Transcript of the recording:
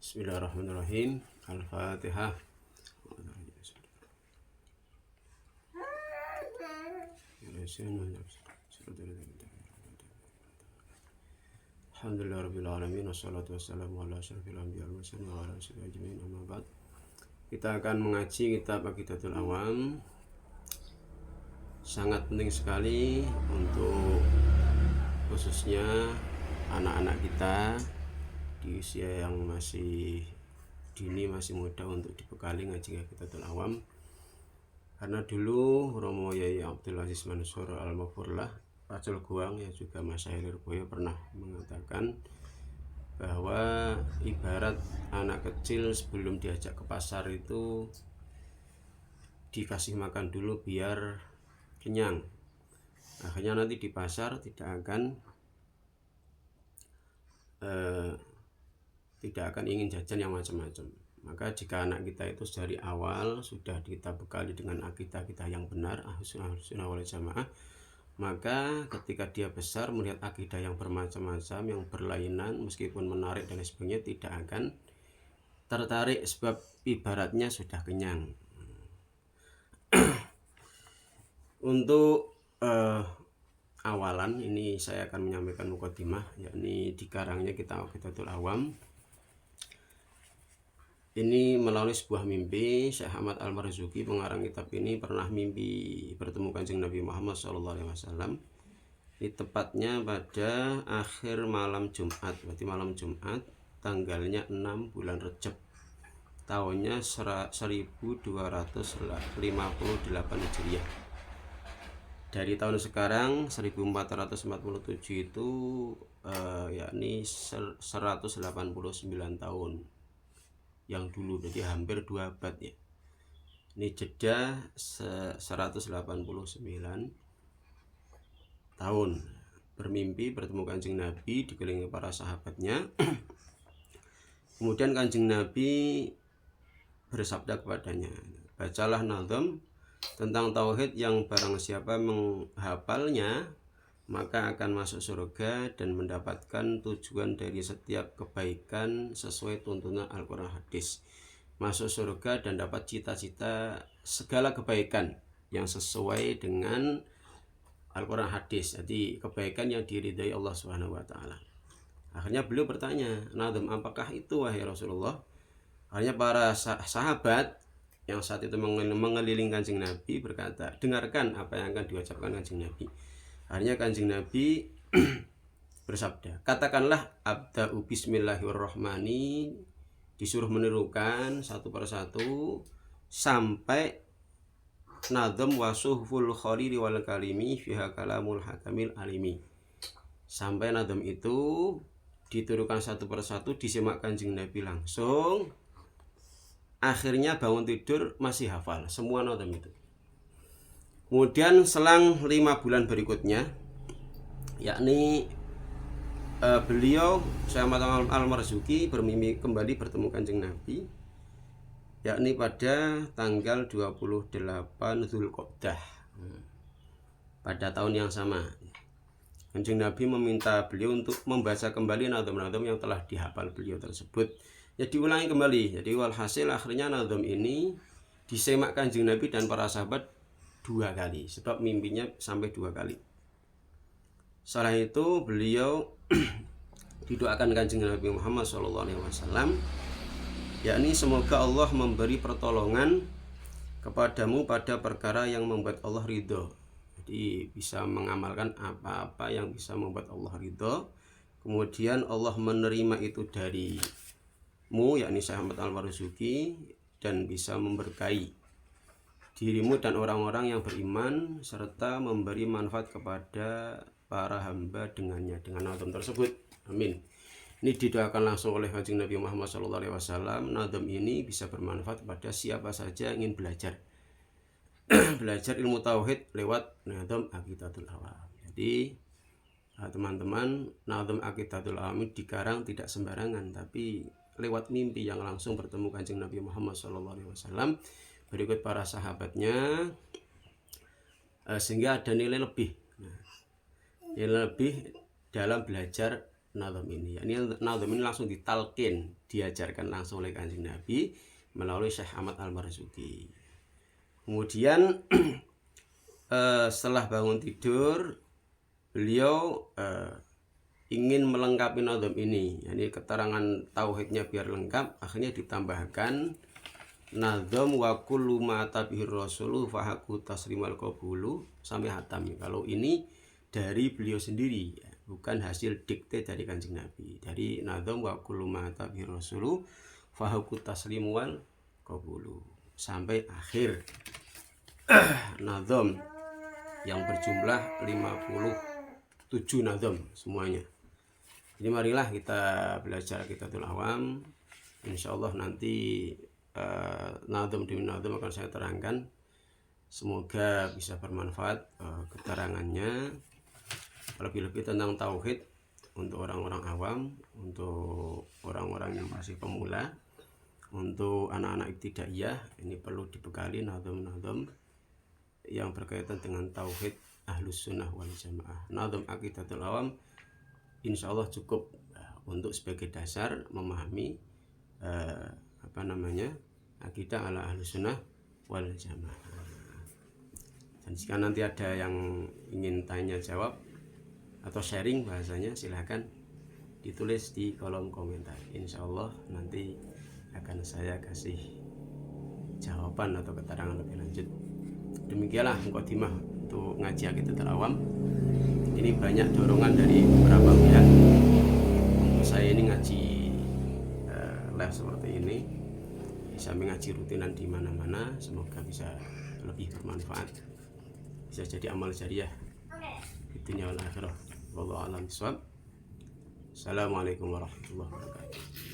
Bismillahirrahmanirrahim. Al-Fatihah. Alhamdulillahirrahmanirrahim. Wassalatu wassalamu ala asyrafil anbiya wal mursalin wa ala alihi ajmain, amma ba'd. Kita akan mengaji kitab Aqidatul Awam. Sangat penting sekali untuk khususnya anak-anak kita di usia yang masih dini, masih muda, untuk dibekali ngaji Aqidatul Awam. Karena dulu Romo Yai Abdul Aziz Mansur Al-Mafurlah Pacul Guang, yang juga Masyayikh Lirboyo, pernah mengatakan bahwa ibarat anak kecil sebelum diajak ke pasar itu dikasih makan dulu biar kenyang. Akhirnya nanti di pasar tidak akan ingin jajan yang macam-macam. Maka jika anak kita itu dari awal sudah kita bekali dengan akidah kita yang benar, Ahlus Sunnah wal Jamaah, maka ketika dia besar melihat akidah yang bermacam-macam, yang berlainan, meskipun menarik dan sebagainya, tidak akan tertarik sebab ibaratnya sudah kenyang. Untuk awalan ini saya akan menyampaikan mukadimah, yakni dikarangnya kitab Aqidatul Awam ini melalui sebuah mimpi. Syekh Ahmad Al-Marzuki, pengarang kitab ini, pernah mimpi bertemu Kanjeng Nabi Muhammad SAW. Ini tepatnya pada akhir malam Jumat, berarti malam Jumat tanggalnya 6 bulan Rejab, tahunnya 1258 Hijriah. Dari tahun sekarang 1447 itu yakni 189 tahun yang dulu, jadi hampir 2 abad ya. Ini jeda 189 tahun bermimpi bertemu Kanjeng Nabi dikelilingi para sahabatnya. Kemudian Kanjeng Nabi bersabda kepadanya, bacalah nazam tentang tauhid yang barang siapa menghafalnya maka akan masuk surga dan mendapatkan tujuan dari setiap kebaikan sesuai tuntunan Al-Quran hadis. Masuk surga dan dapat cita-cita segala kebaikan yang sesuai dengan Al-Quran hadis, jadi kebaikan yang diridai Allah SWT. Akhirnya beliau bertanya, nazam apakah itu wahai Rasulullah? Akhirnya para sahabat yang saat itu mengelilingi Kanjeng Nabi berkata, dengarkan apa yang akan diucapkan Kanjeng Nabi. Akhirnya Kanjeng Nabi bersabda, katakanlah abda'u bismillahirrahmanirrahim, disuruh menirukan satu persatu sampai nadam wasuhful khalili wal kalimi fiha kalamul hakamil alimi. Sampai nadam itu ditirukan satu persatu, disimak Kanjeng Nabi langsung. Akhirnya bangun tidur masih hafal semua nadam itu. Kemudian selang 5 bulan berikutnya, yakni beliau Syekh Ahmad Al-Marzuki bermimpi kembali bertemu Kanjeng Nabi, yakni pada tanggal 28 Zulqa'dah pada tahun yang sama. Kanjeng Nabi meminta beliau untuk membaca kembali nazam-nazam yang telah dihafal beliau tersebut. Ya diulangi kembali. Jadi walhasil akhirnya nazam ini disemak Kanjeng Nabi dan para sahabat 2 kali, sebab mimpinya sampai 2 kali. Setelah itu beliau didoakan Kanjeng Nabi Muhammad SAW, yakni semoga Allah memberi pertolongan kepadamu pada perkara yang membuat Allah ridho. Jadi bisa mengamalkan apa-apa yang bisa membuat Allah ridho. Kemudian Allah menerima itu darimu, yakni Syekh Ahmad Al-Marzuki, dan bisa memberkahi dirimu dan orang-orang yang beriman, serta memberi manfaat kepada para hamba dengannya, dengan nazam tersebut. Amin. Ini didoakan langsung oleh Kanjeng Nabi Muhammad SAW. Nazam ini bisa bermanfaat kepada siapa saja yang ingin belajar belajar ilmu tauhid lewat nazam Aqidatul Awam. Jadi teman-teman, nazam Aqidatul Awam ini dikarang tidak sembarangan, tapi lewat mimpi yang langsung bertemu Kanjeng Nabi Muhammad SAW berikut para sahabatnya, sehingga ada nilai lebih dalam belajar nazam ini. Ini nazam ini langsung ditalkin, diajarkan langsung oleh Kanjeng Nabi melalui Syekh Ahmad Al-Marzuki. Kemudian setelah bangun tidur, beliau ingin melengkapi nazam ini, yakni keterangan tauhidnya biar lengkap, akhirnya ditambahkan nazam wa kullu ma tabihir rasulu fahaku taslimal qabulu sampai hatam. Kalau ini dari beliau sendiri, bukan hasil dikte dari Kanjeng Nabi. Dari nazam wa kullu ma tabihir rasulu fahaku taslimal qabulu sampai akhir nazam yang berjumlah 57 nazam semuanya. Jadi marilah kita belajar Kitabul Awam. Insyaallah nanti nazam demi nazam akan saya terangkan. Semoga bisa bermanfaat keterangannya, lebih-lebih tentang tauhid untuk orang-orang awam, untuk orang-orang yang masih pemula, untuk anak-anak ibtidaiyah. Ini perlu dibekali nazam-nazam yang berkaitan dengan tauhid Ahlus Sunnah wal Jamaah. Nazam Aqidatul Awam insyaallah cukup untuk sebagai dasar memahami akidah ala Ahlus Sunnah wal Jamaah. Dan jika nanti ada yang ingin tanya jawab atau sharing bahasanya, silahkan ditulis di kolom komentar. Insyaallah nanti akan saya kasih jawaban atau keterangan lebih lanjut. Demikianlah mukadimah untuk ngaji Aqidatul Awam. Ini banyak dorongan dari beberapa pihak untuk saya ini ngaji live seperti ini, bisa mengaji rutinan di mana-mana. Semoga bisa lebih bermanfaat, bisa jadi amal jariah di dunia wal akhirah. Wallahu a'lam bishawab. Assalamualaikum warahmatullahi wabarakatuh.